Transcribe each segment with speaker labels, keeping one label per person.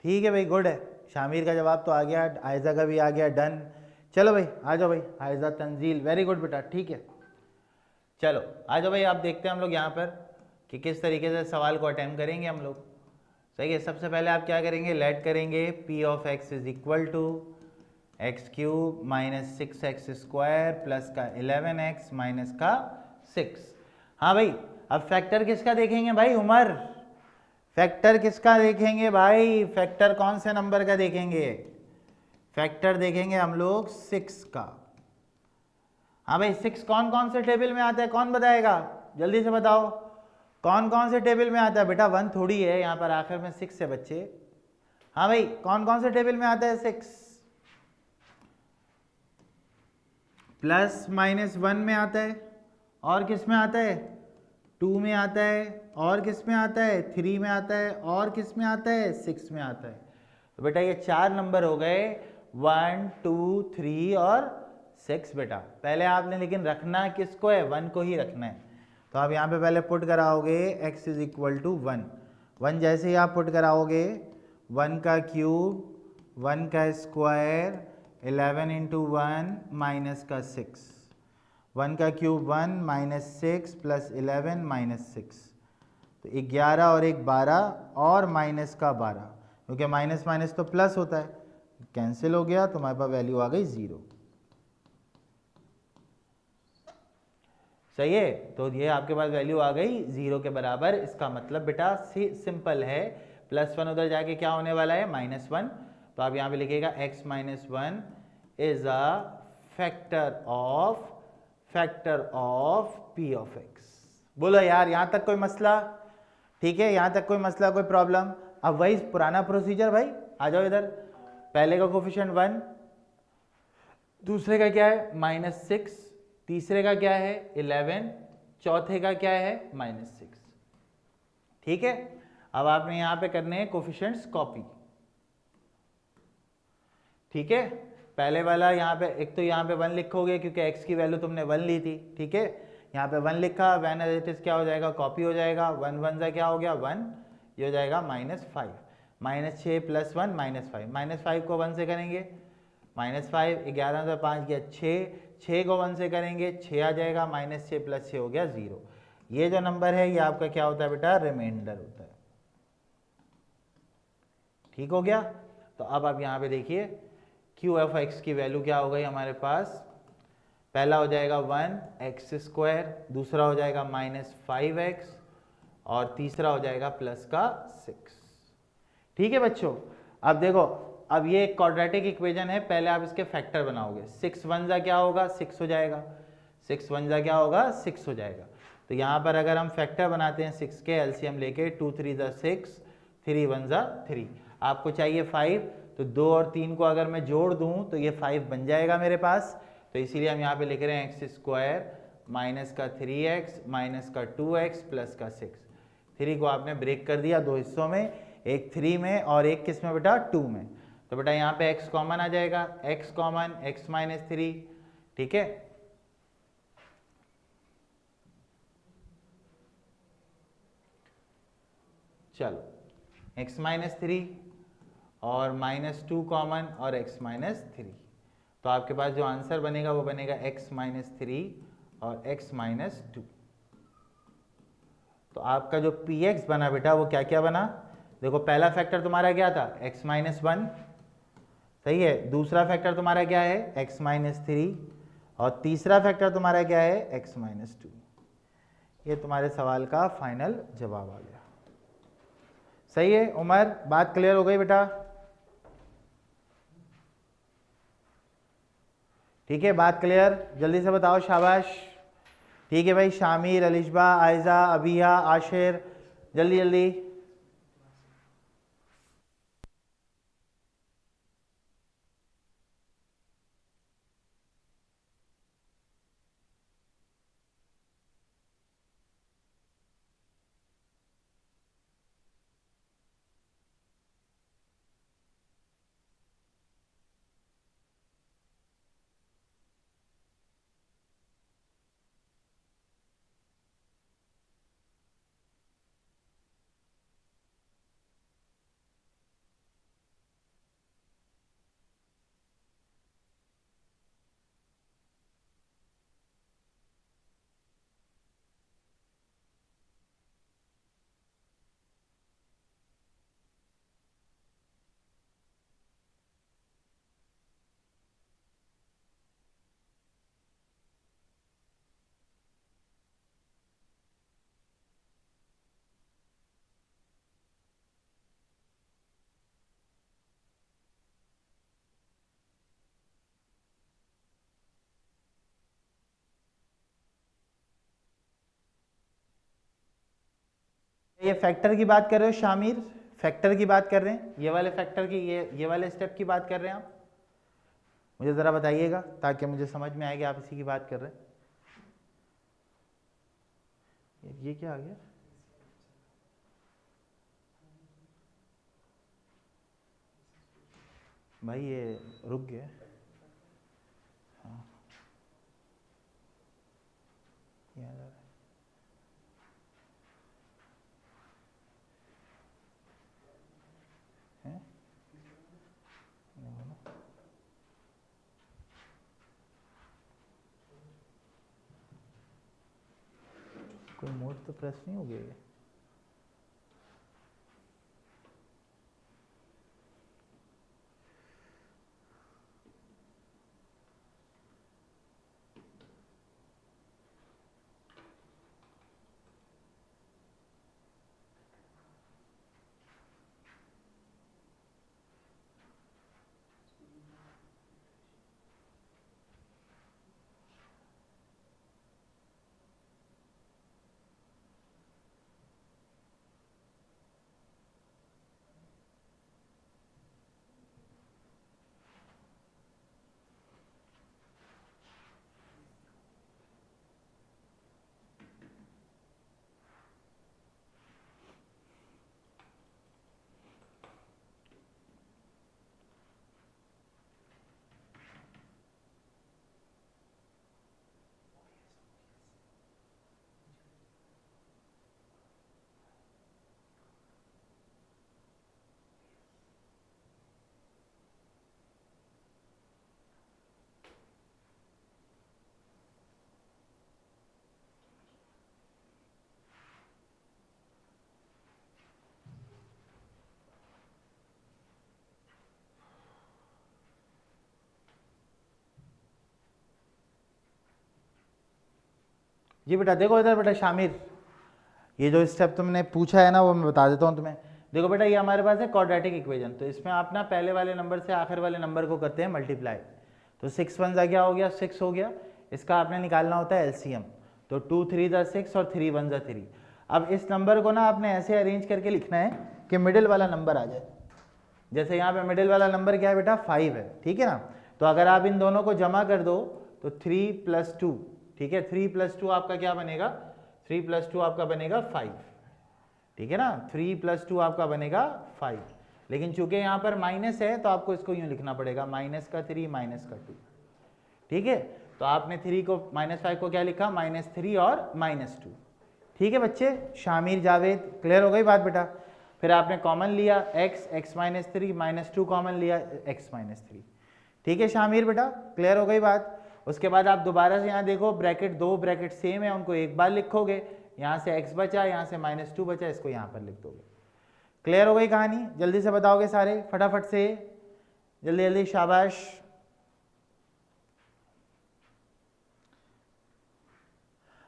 Speaker 1: ठीक है भाई, गुड है। शामिर का जवाब तो आ गया, आयजा का भी आ गया, डन। चलो भाई आ जाओ भाई, आयजा तंजील, वेरी गुड बेटा, ठीक है। चलो आ जाओ भाई, आप देखते हैं हम लोग यहाँ पर कि किस तरीके से सवाल को अटेम्प्ट करेंगे हम लोग। सही है, सबसे पहले आप क्या करेंगे, लेट करेंगे P of x is equal to x cube minus 6x square plus का 11x माइनस का 6। हाँ भाई, अब फैक्टर किसका देखेंगे भाई उमर, फैक्टर किसका देखेंगे भाई, फैक्टर कौन से नंबर का देखेंगे, फैक्टर देखेंगे हम लोग 6 का। हाँ भाई 6 कौन कौन से टेबल में आता है, कौन बताएगा, जल्दी से बताओ कौन कौन से टेबल में आता है। बेटा 1 थोड़ी है यहाँ पर, आखिर में 6 है बच्चे। हाँ भाई कौन कौन से टेबल में आता है 6, प्लस माइनस 1 में आता है, और किस में आता है 2 में आता है, और किस में आता है 3 में आता है, और किस में आता है 6 में आता है। तो बेटा ये 4 नंबर हो गए, 1 2 3 और 6 बेटा। पहले आपने लेकिन रखना किसको है, 1 को ही रखना है। तो आप यहाँ पे पहले पुट कराओगे x इज इक्वल टू 1, 1 जैसे ही आप पुट कराओगे 1 का क्यूब 1 का स्क्वायर 11 इंटू 1 माइनस का 6, 1 का क्यूब 1 माइनस 6 प्लस 11 माइनस 6, तो 11 और 1 12 और माइनस का 12, क्योंकि माइनस माइनस तो प्लस होता है, कैंसिल हो गया, तो हमारे पास वैल्यू आ गई 0। सही है, तो ये आपके पास वैल्यू आ गई 0 के बराबर। इसका मतलब बेटा सिंपल है, +1 उधर जाके क्या होने वाला है -1, तो आप यहाँ पे लिखिएगा x minus 1 is a factor of p of x। बोलो यार यहाँ तक कोई मसला, ठीक है, यहाँ तक कोई मसला, कोई प्रॉब्लम। अब वही पुराना प्रोसीजर भाई, आ जाओ इधर, पहले का कोफिशिएंट 1, दूसरे का क्या है -6, तीसरे का क्या है 11, चौथे का क्या है -6। ठीक है, अब आपने यहां पे करने हैं कोफिशिएंट्स कॉपी। ठीक है, पहले वाला यहाँ पे एक तो यहाँ पे 1 लिखोगे क्योंकि x की वैल्यू तुमने 1 ली थी। ठीक है, यहाँ पे 1 लिखा, व्हेन एज इट इज क्या हो जाएगा, कॉपी हो जाएगा, 1 1 सा क्या हो गया 1, ये हो जाएगा -5, -6 + 1 -5, -5 को 1 से करेंगे -5, 11 से 5 गया 6 को 1 से करेंगे 6 आ जाएगा, -6 + 6 हो गया 0। ये जो नंबर है ये आपका क्या होता है बेटा, रिमाइंडर होता है। ठीक हो गया, तो अब आप यहाँ पे देखिए क्यू एफ एक्स की वैल्यू क्या हो गई हमारे पास, पहला हो जाएगा 1x², दूसरा हो जाएगा -5x, और तीसरा हो जाएगा प्लस का 6। ठीक है बच्चों, अब देखो, अब ये एक क्वाड्रेटिक इक्वेशन है, पहले आप इसके फैक्टर बनाओगे, 6 1 जा क्या होगा 6 हो जाएगा, 6 1 जा क्या होगा 6 हो जाएगा। तो यहाँ पर अगर हम फैक्टर बनाते हैं 6 के, एलसीएम लेके 2 3 जा 6, 3 1 जा 3, आपको चाहिए 5, तो 2 और 3 को अगर मैं जोड़ दूं तो ये 5 बन जाएगा मेरे पास। तो इसीलिए हम यहाँ पे लिख रहे हैं x² माइनस का 3x माइनस का 2x प्लस का 6। 3 को आपने ब्रेक कर दिया 2 हिस्सों में, एक 3 में और एक किस में बेटा 2 में। तो बेटा यहाँ पे x कॉमन आ जाएगा, x कॉमन x माइनस 3। ठीक है, चलो x माइनस 3 और -2 कॉमन और x माइनस 3, तो आपके पास जो आंसर बनेगा वो बनेगा x माइनस 3 और x माइनस 2। तो आपका जो px बना बेटा वो क्या क्या बना, देखो पहला फैक्टर तुम्हारा क्या था x माइनस 1, सही है, दूसरा फैक्टर तुम्हारा क्या है x माइनस 3, और तीसरा फैक्टर तुम्हारा क्या है x माइनस 2। ये तुम्हारे सवाल का फाइनल जवाब आ गया। सही है उमर, बात क्लियर हो गई बेटा? ठीक है, बात क्लियर, जल्दी से बताओ, शाबाश। ठीक है भाई, शामिर, अलिशबा, आयजा, अबिया, आशिर, जल्दी जल्दी। ये फैक्टर की बात कर रहे हो शामिर, फैक्टर की बात कर रहे हैं, ये वाले फैक्टर की, ये वाले स्टेप की बात कर रहे हैं आप? मुझे ज़रा बताइएगा ताकि मुझे समझ में आए कि आप इसी की बात कर रहे हैं। ये क्या आ गया? भाई ये रुक गया। हाँ ये आ रहा है? कोई मोड तो प्रेस नहीं हो गया ये? जी बेटा देखो इधर बेटा शामिर, ये जो स्टेप तुमने पूछा है ना वो मैं बता देता हूँ तुम्हें। देखो बेटा ये हमारे पास है क्वाड्रेटिक इक्वेशन, तो इसमें आप ना पहले वाले नंबर से आखिर वाले नंबर को करते हैं मल्टीप्लाई। तो 6 वन जा क्या हो गया? 6 हो गया। इसका आपने निकालना होता है एलसीएम, तो 2 3 जा 6 और 3 1 जा 3। अब इस नंबर को ना आपने ऐसे अरेंज करके लिखना है कि मिडिल वाला नंबर आ जाए। जैसे यहाँ पे मिडिल वाला नंबर क्या है बेटा? 5 है, ठीक है ना। तो अगर आप इन दोनों को जमा कर दो तो 3 + 2, ठीक है, 3 + 2 आपका क्या बनेगा? 3 + 2 आपका बनेगा 5, ठीक है ना। 3 + 2 आपका बनेगा 5, लेकिन चूंकि यहाँ पर माइनस है तो आपको इसको यूं लिखना पड़ेगा -3 -2, ठीक है। तो आपने 3 को -5 को क्या लिखा? -3 और -2, ठीक है बच्चे। शामिर जावेद क्लियर हो गई बात बेटा। फिर आपने कॉमन लिया x, x - 3 -2 कॉमन लिया x - 3, ठीक है शामिर बेटा क्लियर हो गई बात। उसके बाद आप दोबारा से यहाँ देखो ब्रैकेट, दो ब्रैकेट सेम है उनको एक बार लिखोगे, यहाँ से x बचा, यहाँ से -2 बचा, इसको यहाँ पर लिख दोगे। क्लियर हो गई कहानी? जल्दी से बताओगे सारे फटाफट से, जल्दी जल्दी, शाबाश।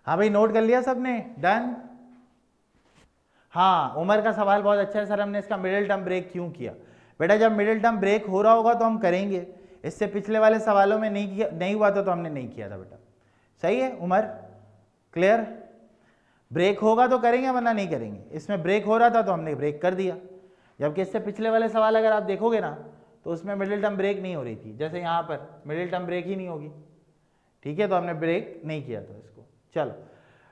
Speaker 1: हाँ भाई नोट कर लिया सबने? डन। हाँ उमर का सवाल बहुत अच्छा है, सर हमने इसका मिडिल टर्म ब्रेक क्यों किया? बेटा जब मिडिल टर्म ब्रेक हो रहा होगा तो हम करेंगे, इससे पिछले वाले सवालों में नहीं किया, नहीं हुआ तो हमने नहीं किया था बेटा। सही है उमर? क्लियर? ब्रेक होगा तो करेंगे वरना नहीं करेंगे। इसमें ब्रेक हो रहा था तो हमने ब्रेक कर दिया, जबकि इससे पिछले वाले सवाल अगर आप देखोगे ना तो उसमें मिडिल टर्म ब्रेक नहीं हो रही थी, जैसे यहाँ पर मिडिल टर्म ब्रेक ही नहीं होगी, ठीक है, तो हमने ब्रेक नहीं किया था इसको। चलो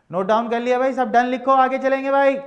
Speaker 1: नोट डाउन कर लिया भाई, सब डन लिखो, आगे चलेंगे भाई।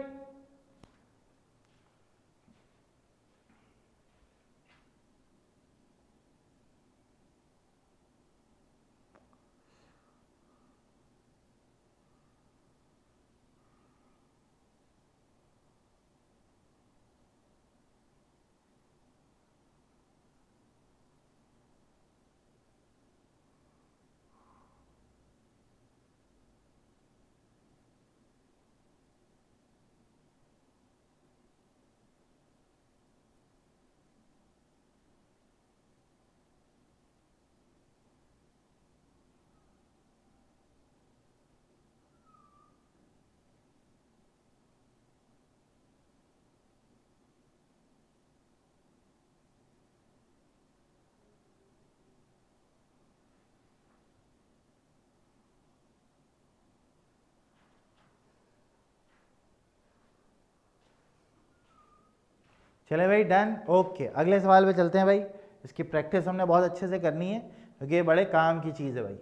Speaker 1: चले भाई डन, ओके। अगले सवाल पे चलते हैं भाई। इसकी प्रैक्टिस हमने बहुत अच्छे से करनी है क्योंकि ये बड़े काम की चीज़ है भाई।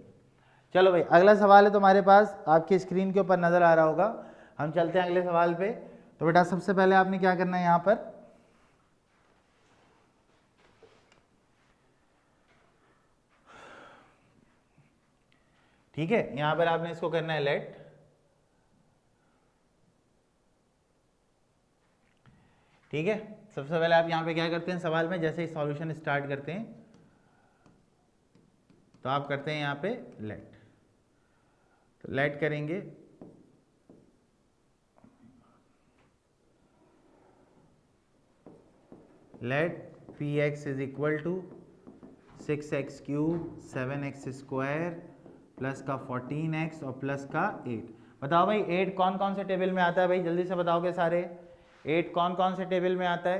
Speaker 1: चलो भाई अगला सवाल है तुम्हारे पास, आपकी स्क्रीन के ऊपर नज़र आ रहा होगा। हम चलते हैं अगले सवाल पे। तो बेटा सबसे पहले आपने क्या करना है यहाँ पर, ठीक है, यहाँ पर आपने इसको करना है लेट। ठीक है, सबसे पहले आप यहाँ पे क्या करते हैं सवाल में, जैसे ही सॉल्यूशन स्टार्ट करते हैं तो आप करते हैं यहाँ पे लेट। तो लेट करेंगे, let P X is equal to 6x cube 7x square plus का 14x और प्लस का 8। बताओ भाई 8 कौन कौन से टेबल में आता है भाई, जल्दी से बताओगे सारे। 8 कौन कौन से टेबल में आता है?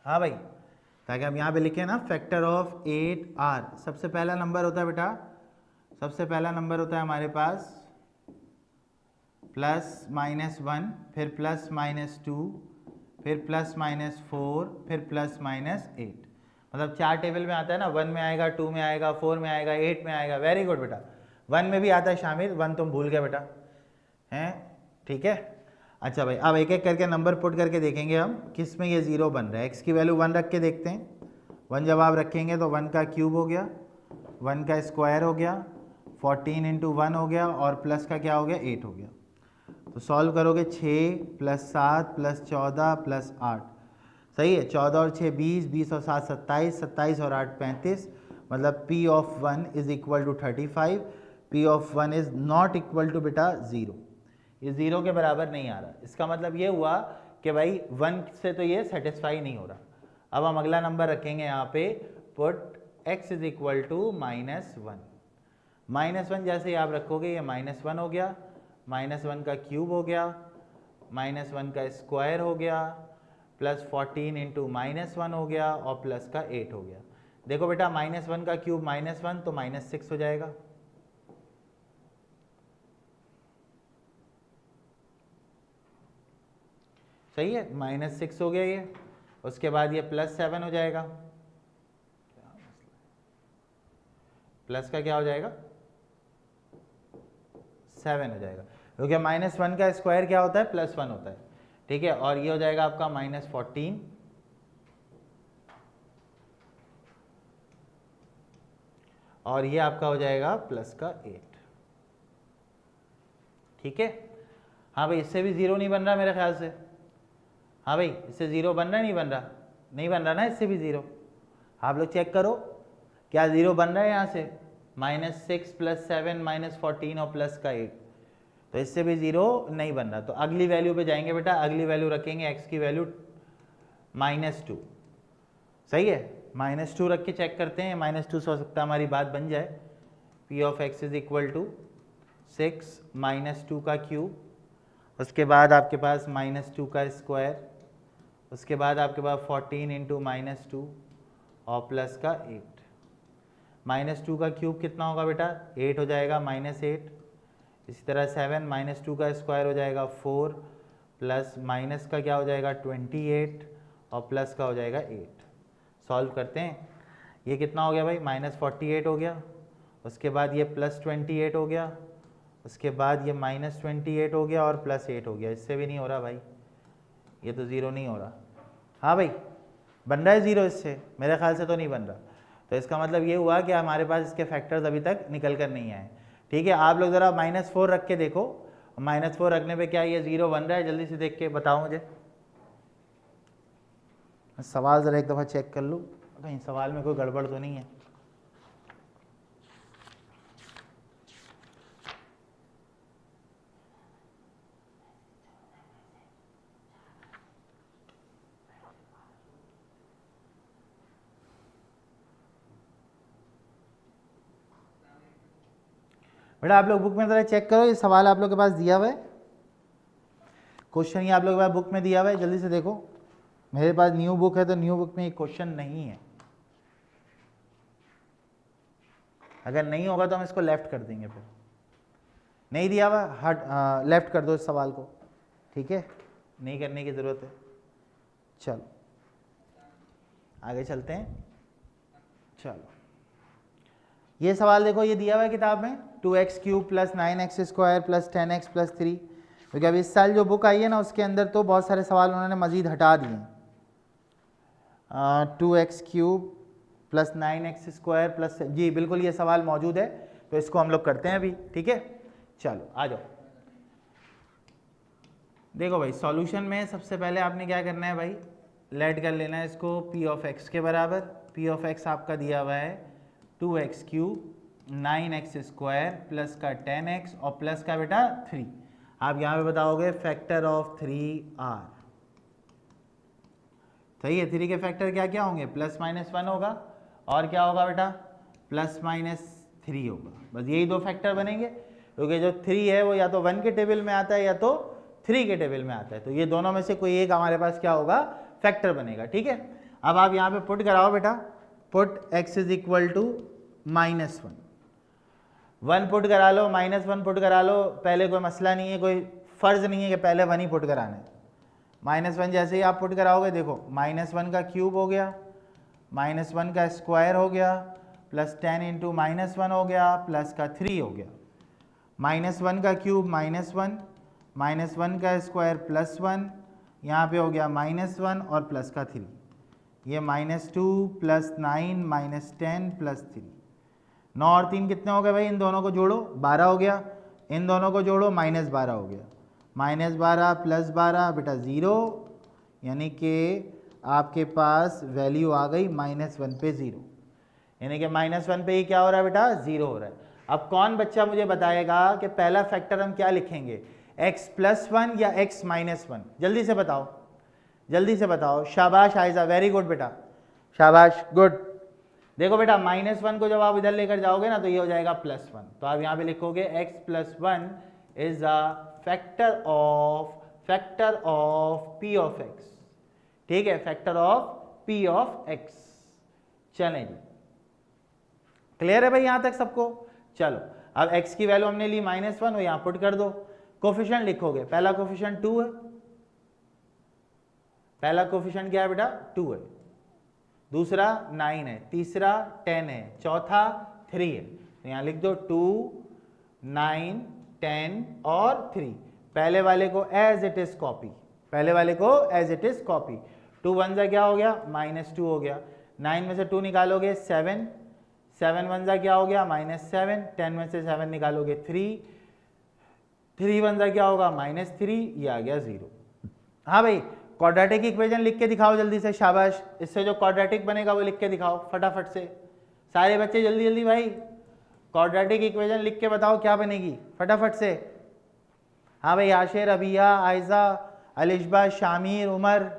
Speaker 1: हाँ भाई, ताकि हम यहाँ पे लिखें ना फैक्टर ऑफ 8r। सबसे पहला नंबर होता है बेटा, सबसे पहला नंबर होता है हमारे पास प्लस माइनस 1, फिर प्लस माइनस 2, फिर प्लस माइनस 4, फिर प्लस माइनस 8। मतलब 4 टेबल में आता है ना, 1 में आएगा, 2 में आएगा, 4 में आएगा, 8 में आएगा। वेरी गुड बेटा, 1 में भी आता है शामिल, 1 तुम भूल गए बेटा, हैं? ठीक है, अच्छा भाई अब एक एक करके नंबर पुट करके देखेंगे हम किस में ये 0 बन रहा है। x की वैल्यू 1 रख के देखते हैं। 1 जब आप रखेंगे तो 1 का क्यूब हो गया, 1 का स्क्वायर हो गया, 14 इंटू 1 हो गया और प्लस का क्या हो गया 8 हो गया। तो सॉल्व करोगे 6 प्लस 7 प्लस 14 प्लस 8, सही है। 14 और 6 20, 20 और 7 27, 27 और 8 35, मतलब P of 1 is equal to 35। P of 1 is not equal to बेटा 0, ये 0 के बराबर नहीं आ रहा। इसका मतलब ये हुआ कि भाई 1 से तो ये सेटिस्फाई नहीं हो रहा। अब हम अगला नंबर रखेंगे यहाँ पे, put x is equal to -1। -1 जैसे ही आप रखोगे ये -1 हो गया, -1 का क्यूब हो गया, -1 का स्क्वायर हो गया, प्लस 14 इंटू -1 हो गया और प्लस का 8 हो गया। देखो बेटा -1 का क्यूब -1 तो -6 हो जाएगा, सही है, -6 हो गया ये। उसके बाद ये +7 हो जाएगा, प्लस का क्या हो जाएगा 7 हो जाएगा, क्योंकि -1 का स्क्वायर क्या होता है +1 होता है। ठीक है, और ये हो जाएगा आपका -14 और ये आपका हो जाएगा प्लस का 8। ठीक है, हाँ भाई इससे भी 0 नहीं बन रहा मेरे ख्याल से। हाँ भाई इससे 0 बन रहा नहीं बन रहा, नहीं बन रहा ना इससे भी 0। आप लोग चेक करो क्या 0 बन रहा है यहाँ से, -6 + 7 -14 और प्लस का 8, तो इससे भी 0 नहीं बन रहा। तो अगली वैल्यू पे जाएंगे बेटा, अगली वैल्यू रखेंगे x की वैल्यू -2, सही है। -2 रख के चेक करते हैं, -2 से हो सकता है हमारी बात बन जाए। P of x is equal to 6 -2 का क्यूब, उसके बाद आपके पास -2 का स्क्वायर, उसके बाद आपके पास 14 इंटू -2 और प्लस का 8। -2 का क्यूब कितना होगा बेटा 8 हो जाएगा, -8। इसी तरह 7 -2 का स्क्वायर हो जाएगा 4, प्लस माइनस का क्या हो जाएगा 28 और प्लस का हो जाएगा 8। सॉल्व करते हैं, ये कितना हो गया भाई -48 हो गया, उसके बाद ये +28 हो गया, उसके बाद ये -28 हो गया और +8 हो गया। इससे भी नहीं हो रहा भाई, ये तो 0 नहीं हो रहा। हाँ भाई बन रहा है 0 इससे, मेरे ख्याल से तो नहीं बन रहा। तो इसका मतलब ये हुआ कि हमारे पास इसके फैक्टर्स अभी तक निकल कर नहीं आए। ठीक है, आप लोग ज़रा -4 रख के देखो, -4 रखने पे क्या ये 0 बन रहा है, जल्दी से देख के बताओ मुझे। सवाल ज़रा एक दफ़ा चेक कर लो, कहीं सवाल में कोई गड़बड़ तो नहीं है। बेटा आप लोग बुक में ज़रा चेक करो, ये सवाल आप लोग के पास दिया हुआ है, क्वेश्चन ये आप लोग के पास बुक में दिया हुआ है, जल्दी से देखो। मेरे पास न्यू बुक है तो न्यू बुक में ये क्वेश्चन नहीं है। अगर नहीं होगा तो हम इसको लेफ्ट कर देंगे फिर। नहीं दिया हुआ, हट लेफ्ट कर दो इस सवाल को, ठीक है, नहीं करने की ज़रूरत है। चलो आगे चलते हैं। चलो ये सवाल देखो, ये दिया हुआ है किताब में 2x³ + 9x² + 10x + 3, क्योंकि अभी इस साल जो बुक आई है ना उसके अंदर तो बहुत सारे सवाल उन्होंने मज़ीद हटा दिए। 2x³ + 9x² + जी बिल्कुल ये सवाल मौजूद है, तो इसको हम लोग करते हैं अभी, ठीक है। चलो आ जाओ, देखो भाई सॉल्यूशन में सबसे पहले आपने क्या करना है भाई, लेट कर लेना है इसको p(x) के बराबर। p(x) आपका दिया हुआ है 2x³ 9x² प्लस का 10x और प्लस का बेटा 3। आप यहाँ पे बताओगे फैक्टर ऑफ 3r, सही है। 3 के फैक्टर क्या क्या होंगे, +-1 होगा और क्या होगा बेटा +-3 होगा, बस यही दो फैक्टर बनेंगे, क्योंकि जो 3 है वो या तो 1 के टेबल में आता है या तो 3 के टेबल में आता है, तो ये दोनों में से कोई एक हमारे पास क्या होगा, फैक्टर बनेगा, ठीक है। अब आप यहाँ पे पुट कराओ बेटा, पुट x = -1, 1 पुट करा लो, -1 पुट करा लो, पहले कोई मसला नहीं है, कोई फ़र्ज नहीं है कि पहले 1 ही पुट कराना है। -1 जैसे ही आप पुट कराओगे, देखो -1 का क्यूब हो गया, -1 का स्क्वायर हो गया, +10 × -1 हो गया, प्लस का 3 हो गया, -1 का क्यूब -1, -1 का स्क्वायर +1, यहाँ पे हो गया -1 और प्लस का 3, ये -2 + 9 - 10 + 3, 9 और 3 कितने हो गए भाई, इन दोनों को जोड़ो 12 हो गया, इन दोनों को जोड़ो -12 हो गया, -12 + 12 बेटा 0, यानी कि आपके पास वैल्यू आ गई -1 पे 0, यानी कि -1 पे ही क्या हो रहा है बेटा, 0 हो रहा है। अब कौन बच्चा मुझे बताएगा कि पहला फैक्टर हम क्या लिखेंगे, x + 1 या x - 1, जल्दी से बताओ, जल्दी से बताओ। शाबाश आयजा, वेरी गुड बेटा, शाबाश, गुड। देखो बेटा -1 को जब आप इधर लेकर जाओगे ना तो ये हो जाएगा +1, तो आप यहाँ पे लिखोगे x + 1 is a factor of p(x), ठीक है, फैक्टर ऑफ p(x). चलें जी, क्लियर है भाई यहाँ तक सबको। चलो अब x की वैल्यू हमने ली -1, वो यहाँ पुट कर दो, कोफिशिएंट लिखोगे, पहला कोफिशिएंट 2 है, पहला कोफिशिएंट क्या है बेटा 2 है, दूसरा 9 है, तीसरा 10 है, चौथा 3 है, तो यहाँ लिख दो 2 9 10 और 3, पहले वाले को एज इट इज कॉपी, पहले वाले को एज इट इज कॉपी, 2 1 जा क्या हो गया -2 हो गया, 9 में से 2 निकालोगे 7, 7 1 जा क्या हो गया -7, 10 में से 7 निकालोगे 3, 3 1 जा क्या होगा -3, ये आ गया 0। हाँ भाई क्वाड्रेटिक इक्वेशन लिख के दिखाओ जल्दी से, शाबाश, इससे जो क्वाड्रेटिक बनेगा वो लिख के दिखाओ फटाफट से, सारे बच्चे जल्दी जल्दी भाई क्वाड्रेटिक इक्वेशन लिख के बताओ क्या बनेगी फटाफट से। हाँ भाई आशिर, अबिया, आयजा, अलिशबा, शामिर, उमर,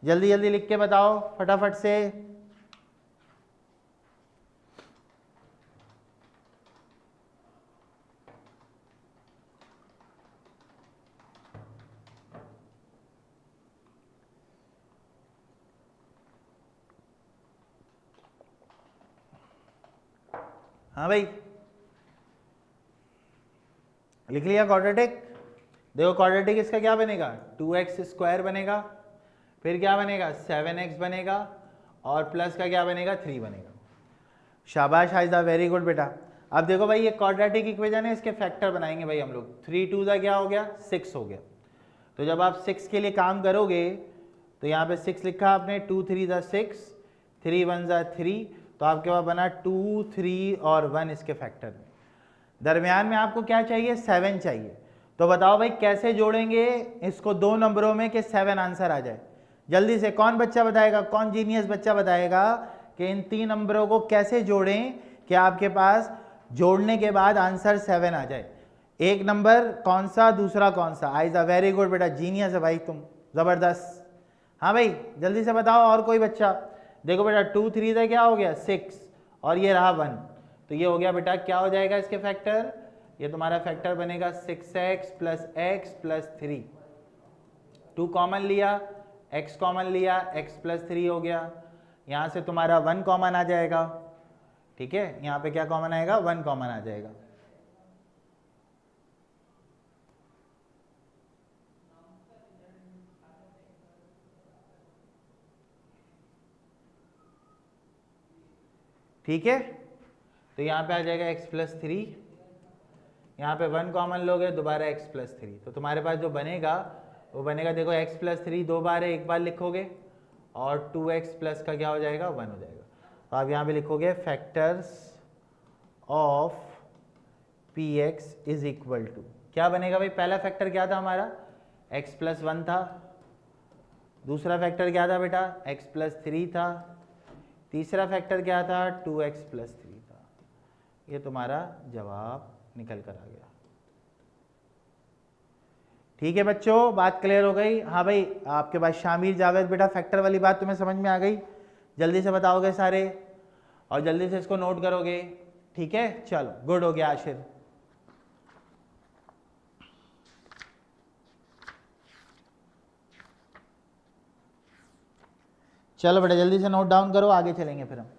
Speaker 1: जल्दी जल्दी लिख के बताओ फटाफट से। हाँ भाई लिख लिया क्वाड्रेटिक। देखो क्वाड्रेटिक इसका क्या बनेगा 2x² बनेगा, फिर क्या बनेगा 7x बनेगा और प्लस का क्या बनेगा 3 बनेगा। शाबाश हाइजा, वेरी गुड बेटा। अब देखो भाई ये क्वाड्रेटिक इक्वेशन है, इसके फैक्टर बनाएंगे भाई हम लोग। 3 2 का क्या हो गया 6 हो गया, तो जब आप 6 के लिए काम करोगे तो यहाँ पे 6 लिखा आपने, 2 3 = 6, 3 1 = 3, तो आपके पास बना 2 3 और 1 इसके फैक्टर में। दरमियान में आपको क्या चाहिए 7 चाहिए, तो बताओ भाई कैसे जोड़ेंगे इसको दो नंबरों में कि 7 आंसर आ जाए। जल्दी से कौन बच्चा बताएगा, कौन जीनियस बच्चा बताएगा कि इन 3 नंबरों को कैसे जोड़ें कि आपके पास जोड़ने के बाद आंसर 7 आ जाए। एक नंबर कौन सा, दूसरा कौन सा। आइजा, वेरी गुड बेटा, जीनियस है भाई तुम, ज़बरदस्त। हाँ भाई जल्दी से बताओ और कोई बच्चा। देखो बेटा 2 3 से क्या हो गया 6 और ये रहा 1, तो ये हो गया बेटा क्या हो जाएगा इसके फैक्टर, ये तुम्हारा फैक्टर बनेगा 6x + x + 3। 2 कॉमन लिया, x कॉमन लिया, x + 3 हो गया, यहाँ से तुम्हारा 1 कॉमन आ जाएगा, ठीक है, यहाँ पे क्या कॉमन आएगा 1 कॉमन आ जाएगा। ठीक है, तो यहाँ पे आ जाएगा x+3, यहाँ पे 1 कॉमन लोगे दोबारा x+3, तो तुम्हारे पास जो बनेगा वो बनेगा, देखो x+3 दो बार है, एक बार लिखोगे, और 2x प्लस का क्या हो जाएगा 1 हो जाएगा। तो आप यहाँ पे लिखोगे factors of px is equal to, क्या बनेगा भाई, पहला फैक्टर क्या था हमारा x+1 था, दूसरा फैक्टर क्या था बेटा x+3 था, तीसरा फैक्टर क्या था 2x+3 था। ये तुम्हारा जवाब निकल कर आ गया। ठीक है बच्चों, बात क्लियर हो गई। हाँ भाई, आपके पास शामिर जावेद, बेटा फैक्टर वाली बात तुम्हें समझ में आ गई, जल्दी से बताओगे सारे और जल्दी से इसको नोट करोगे। ठीक है, चलो गुड हो गया आशिर। चलो बेटा जल्दी से नोट डाउन करो, आगे चलेंगे फिर हम।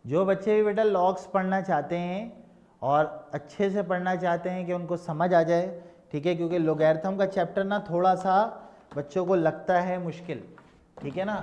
Speaker 1: जो बच्चे भी बेटा लॉग्स पढ़ना चाहते हैं और अच्छे से पढ़ना चाहते हैं कि उनको समझ आ जाए, ठीक है, क्योंकि लोगैरिथम का चैप्टर ना थोड़ा सा बच्चों को लगता है मुश्किल, ठीक है ना,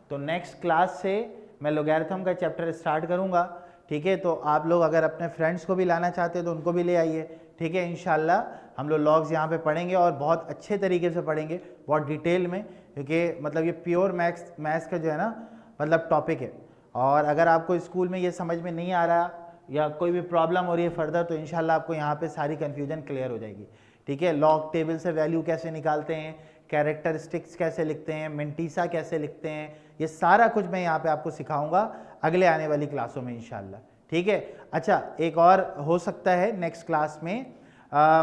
Speaker 1: तो नेक्स्ट क्लास से मैं लोगैरिथम का चैप्टर स्टार्ट करूंगा। ठीक है, तो आप लोग अगर अपने फ्रेंड्स को भी लाना चाहते हैं तो उनको भी ले आइए। ठीक है, इंशाल्लाह हम लोग लॉग्स यहाँ पे पढ़ेंगे और बहुत अच्छे तरीके से पढ़ेंगे, बहुत डिटेल में, क्योंकि मतलब ये प्योर मैथ्स का जो है ना मतलब टॉपिक है। और अगर आपको स्कूल में ये समझ में नहीं आ रहा या कोई भी प्रॉब्लम हो रही है फर्दर, तो इंशाल्लाह आपको यहाँ पे सारी कन्फ्यूजन क्लियर हो जाएगी। ठीक है, लॉग टेबल से वैल्यू कैसे निकालते हैं, कैरेक्टरिस्टिक्स कैसे लिखते हैं, मेंटीसा कैसे लिखते हैं, ये सारा कुछ मैं यहाँ पे आपको सिखाऊंगा अगले आने वाली क्लासों में इंशाल्लाह। ठीक है, अच्छा एक और हो सकता है नेक्स्ट क्लास में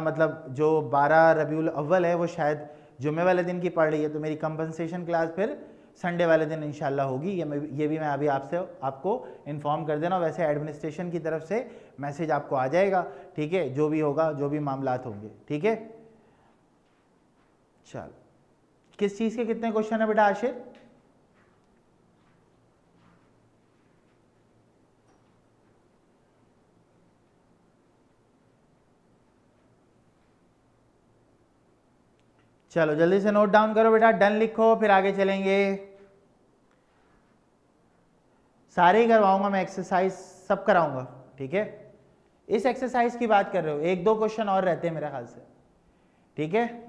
Speaker 1: मतलब जो 12 रबीउल अव्वल है वो शायद जुम्मे वाले दिन की पढ़ रही है, तो मेरी कंपनसेशन क्लास फिर संडे वाले दिन इंशाल्लाह होगी। ये भी मैं अभी आपको इन्फॉर्म कर देना। वैसे एडमिनिस्ट्रेशन की तरफ से मैसेज आपको आ जाएगा। ठीक है, जो भी होगा, जो भी मामलात होंगे। ठीक है, चल किस चीज़ के कितने क्वेश्चन है बेटा आशिर? चलो जल्दी से नोट डाउन करो बेटा, डन लिखो, फिर आगे चलेंगे। सारे ही करवाऊंगा मैं, एक्सरसाइज सब कराऊंगा। ठीक है, इस एक्सरसाइज की बात कर रहे हो, एक दो क्वेश्चन और रहते हैं मेरे ख्याल से। ठीक है,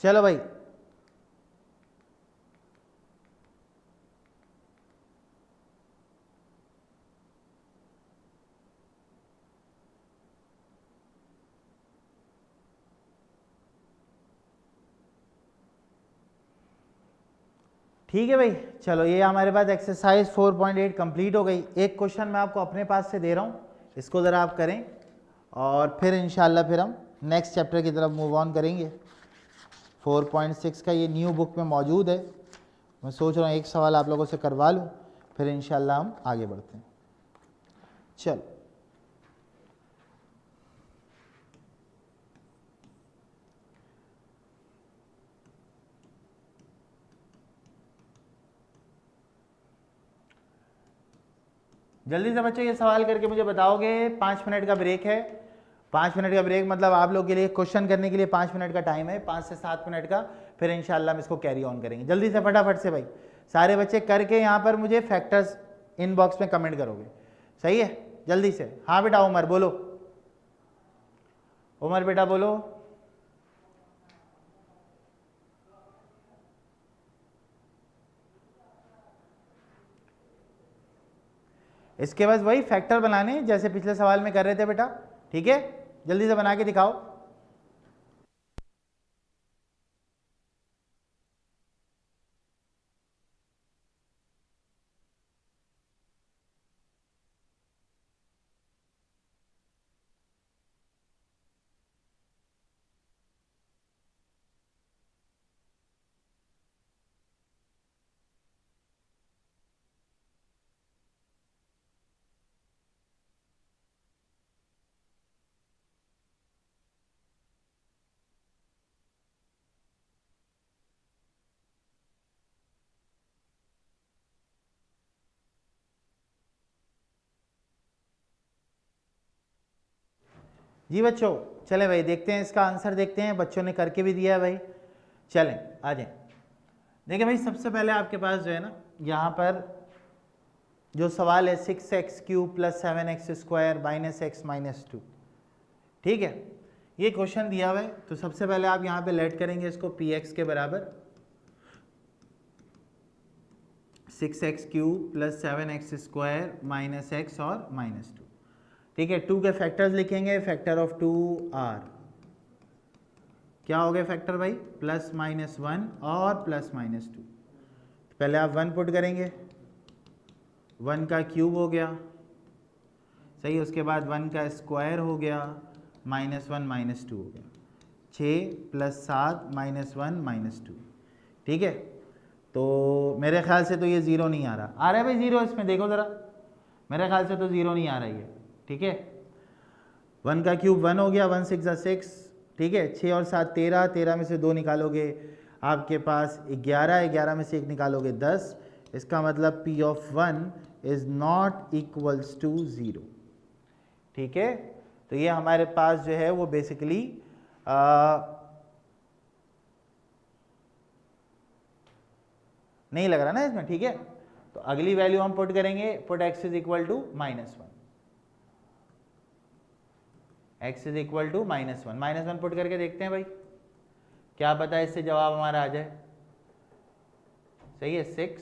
Speaker 1: चलो भाई ठीक है भाई, चलो ये हमारे पास एक्सरसाइज 4.8 कंप्लीट हो गई। एक क्वेश्चन मैं आपको अपने पास से दे रहा हूँ, इसको ज़रा आप करें और फिर इंशाल्लाह फिर हम नेक्स्ट चैप्टर की तरफ मूव ऑन करेंगे। 4.6 का ये न्यू बुक में मौजूद है। मैं सोच रहा हूँ एक सवाल आप लोगों से करवा लूँ, फिर इंशाल्लाह हम आगे बढ़ते हैं। चलो जल्दी से बच्चों ये सवाल करके मुझे बताओगे। 5 मिनट का ब्रेक है। 5 मिनट का ब्रेक मतलब आप लोग के लिए क्वेश्चन करने के लिए 5 मिनट का टाइम है, 5 से 7 मिनट का, फिर इंशाल्लाह हम इसको कैरी ऑन करेंगे। जल्दी से फटाफट से भाई सारे बच्चे करके यहाँ पर मुझे फैक्टर्स इनबॉक्स में कमेंट करोगे, सही है? जल्दी से। हाँ बेटा उमर बोलो। उमर बेटा बोलो। इसके बाद वही फैक्टर बनाने जैसे पिछले सवाल में कर रहे थे बेटा, ठीक है, जल्दी से बना के दिखाओ। जी बच्चों, चलें भाई देखते हैं इसका आंसर, देखते हैं, बच्चों ने करके भी दिया है भाई। चलें आ जाएं। देखिए भाई, सबसे पहले आपके पास जो है ना, यहाँ पर जो सवाल है 6x³ + 7x² - x - 2, ठीक है, ये क्वेश्चन दिया हुआ है। तो सबसे पहले आप यहाँ पे लेट करेंगे इसको px के बराबर 6x³ + 7x² - x और -2, ठीक है। 2 के फैक्टर्स लिखेंगे, फैक्टर ऑफ 2 r क्या हो गए फैक्टर भाई, +-1 और +-2। पहले आप 1 पुट करेंगे, 1 का क्यूब हो गया, सही, उसके बाद 1 का स्क्वायर हो गया, -1 -2 हो गया, 6 + 7 -1 -2, ठीक है। तो मेरे ख्याल से तो ये ज़ीरो नहीं आ रहा है भाई, ज़ीरो इसमें देखो ज़रा, मेरे ख्याल से तो ज़ीरो नहीं आ रही है, ठीक है। 1 का क्यूब 1 हो गया, 1 6 = 6, ठीक है, 6 और 7 13, 13 में से 2 निकालोगे आपके पास 11, 11 में से 1 निकालोगे 10, इसका मतलब P of 1 is not equals to 0, ठीक है। तो ये हमारे पास जो है वो बेसिकली नहीं लग रहा ना इसमें, ठीक है। तो अगली वैल्यू हम पुट करेंगे, put x is equal to -1, x is equal to -1 put करके देखते हैं भाई, क्या पता है इससे जवाब हमारा आ जाए, सही है। 6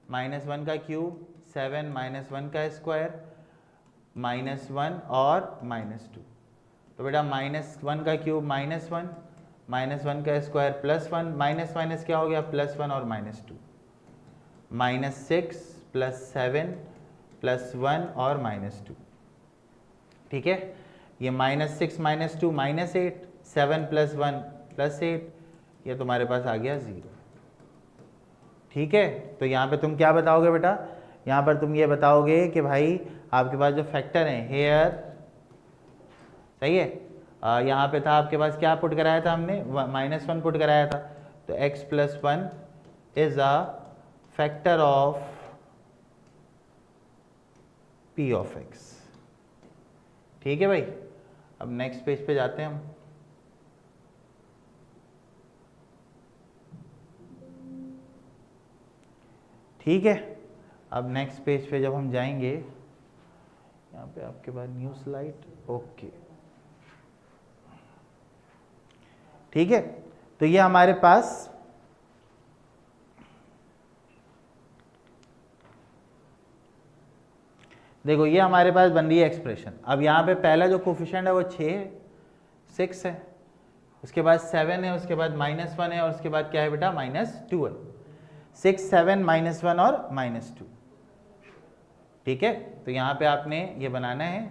Speaker 1: -1 का क्यूब, 7 -1 का स्क्वायर, -1 और -2। तो बेटा -1 का क्यूब -1, -1 का स्क्वायर +1, माइनस माइनस क्या हो गया, +1 और -2, -6 + 7 + 1 और -2, ठीक है। ये -6 -2 -8, 7 + 1 +8, ये तुम्हारे पास आ गया 0, ठीक है। तो यहाँ पे तुम क्या बताओगे बेटा, यहाँ पर तुम ये बताओगे कि भाई आपके पास जो फैक्टर हैं हेयर, सही है, यहाँ पे था आपके पास क्या पुट कराया था हमने, -1 पुट कराया था, तो x + 1 is a factor of P of x, ठीक है भाई। अब नेक्स्ट पेज पे जाते हैं हम, ठीक है। अब नेक्स्ट पेज पे जब हम जाएंगे, यहाँ पे आपके पास न्यू स्लाइड, ओके, ठीक है। तो ये हमारे पास देखो, ये हमारे पास बन रही है एक्सप्रेशन। अब यहाँ पे पहला जो कोफिशिएंट है वो 6 है, 6 है, उसके बाद 7 है, उसके बाद -1 है, और उसके बाद क्या है बेटा, -2 है। 6 7 -1 और -2, ठीक है। तो यहाँ पे आपने ये बनाना है,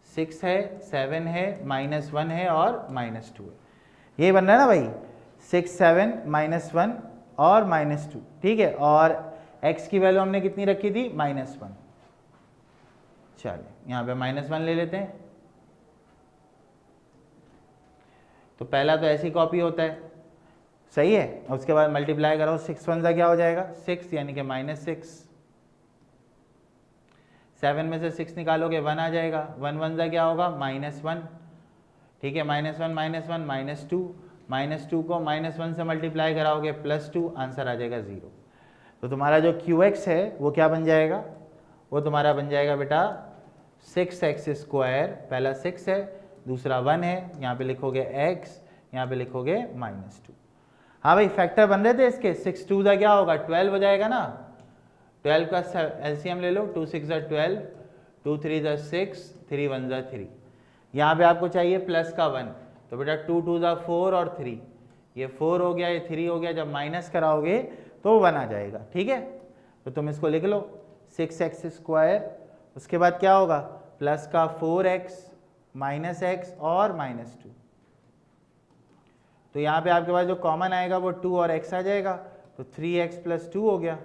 Speaker 1: 6 है, 7 है, -1 है और -2 है, ये बन रहा है ना भाई, 6 7 -1 और -2, ठीक है। और x की वैल्यू हमने कितनी रखी थी, -1, चलिए यहाँ पे -1 ले लेते हैं। तो पहला तो ऐसी कॉपी होता है, सही है, उसके बाद मल्टीप्लाई करो, 6 1 क्या हो जाएगा, 6 यानी कि -6, 7 में से 6 निकालोगे 1 आ जाएगा, 1 1 क्या होगा, -1, ठीक है, -1 -1 -2 को -1 से मल्टीप्लाई कराओगे +2, आंसर आ जाएगा 0। तो तुम्हारा जो QX है वो क्या बन जाएगा, वो तुम्हारा बन जाएगा बेटा 6x², पहला 6 है, दूसरा 1 है, यहाँ पे लिखोगे x, यहाँ पे लिखोगे -2। हाँ भाई फैक्टर बन रहे थे इसके, 6 2 का क्या होगा 12 हो जाएगा ना, 12 का एलसीएम ले लो, 2 6 12, 2 3 6, 3 1 3। यहाँ पे आपको चाहिए प्लस का 1, तो बेटा 2 2 4 और 3, ये 4 हो गया, ये 3 हो गया, जब माइनस कराओगे तो 1 आ जाएगा, ठीक है। तो तुम इसको लिख लो 6x², उसके बाद क्या होगा प्लस का 4x -x और -2। तो यहाँ पे आपके पास जो कॉमन आएगा वो 2 और x आ जाएगा, तो 3x + 2 हो गया।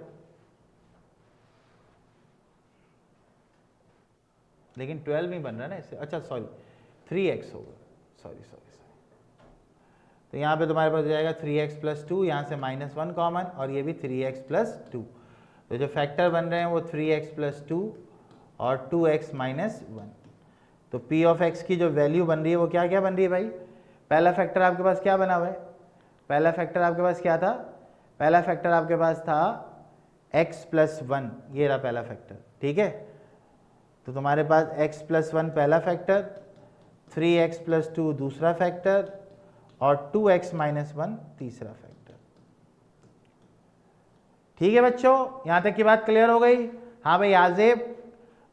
Speaker 1: लेकिन 12 नहीं बन रहा ना इससे, अच्छा सॉरी 3x होगा, सॉरी। तो यहाँ पे तुम्हारे पास हो जाएगा 3x + 2, यहाँ से -1 कॉमन, और ये भी 3x + 2। तो जो फैक्टर बन रहे हैं वो 3x + 2 और 2x - 1। तो p ऑफ x की जो वैल्यू बन रही है वो क्या क्या बन रही है भाई, पहला फैक्टर आपके पास क्या बना हुआ है, पहला फैक्टर आपके पास क्या था, पहला फैक्टर आपके पास था x + 1, ये रहा पहला फैक्टर, ठीक है। तो तुम्हारे पास x + 1 पहला फैक्टर, 3x + 2 दूसरा फैक्टर, और 2x - 1 तीसरा फैक्टर। ठीक है बच्चों, यहां तक की बात क्लियर हो गई। हाँ भाई आजेब,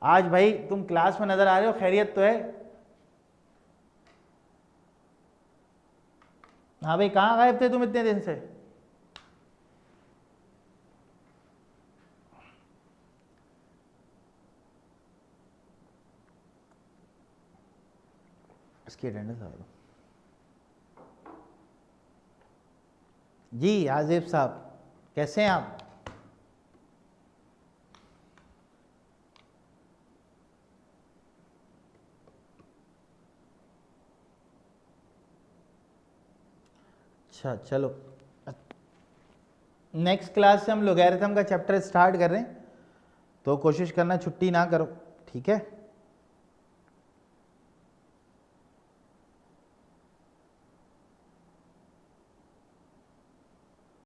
Speaker 1: आज भाई तुम क्लास में नजर आ रहे हो, खैरियत तो है। हाँ भाई कहाँ गायब थे तुम इतने दिन से? इसकी अटेंडेंस आ दो जी। आजिब साहब कैसे हैं आप? अच्छा चलो, नेक्स्ट क्लास से हम लोगैरिथम का चैप्टर स्टार्ट कर रहे हैं, तो कोशिश करना छुट्टी ना करो, ठीक है।